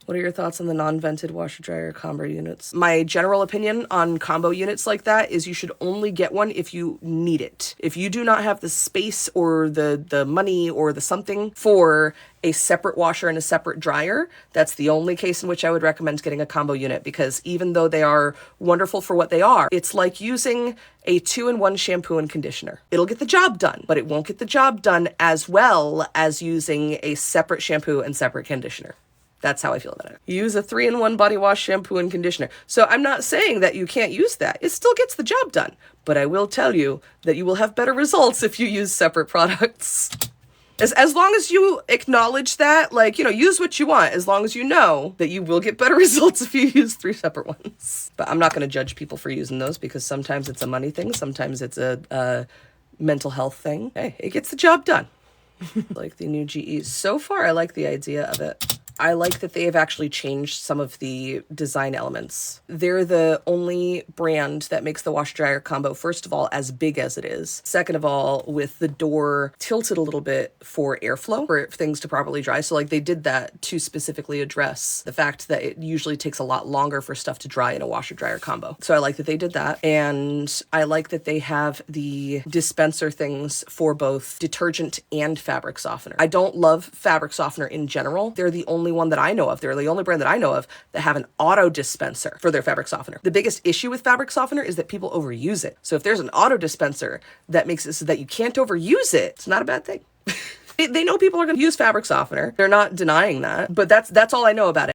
What are your thoughts on the non-vented washer dryer combo units? My general opinion on combo units like that is you should only get one if you need it. If you do not have the space or the money or the something for a separate washer and a separate dryer, that's the only case in which I would recommend getting a combo unit, because even though they are wonderful for what they are, it's like using a 2-in-1 shampoo and conditioner. It'll get the job done, but it won't get the job done as well as using a separate shampoo and separate conditioner. That's how I feel about it. Use a 3-in-1 body wash, shampoo, and conditioner. So I'm not saying that you can't use that. It still gets the job done. But I will tell you that you will have better results if you use separate products. As long as you acknowledge that, like, you know, use what you want, as long as you know that you will get better results if you use 3 separate ones. But I'm not going to judge people for using those, because sometimes it's a money thing, sometimes it's a mental health thing. Hey, it gets the job done. Like the new GEs. So far, I like the idea of it. I like that they have actually changed some of the design elements. They're the only brand that makes the washer dryer combo, first of all, as big as it is. Second of all, with the door tilted a little bit for airflow, for things to properly dry. So like they did that to specifically address the fact that it usually takes a lot longer for stuff to dry in a washer dryer combo. So I like that they did that. And I like that they have the dispenser things for both detergent and fabric softener. I don't love fabric softener in general. They're the only one that I know of. They're the only brand that I know of that have an auto dispenser for their fabric softener. The biggest issue with fabric softener is that people overuse it. So if there's an auto dispenser that makes it so that you can't overuse it, it's not a bad thing. They know people are going to use fabric softener. They're not denying that, but that's all I know about it.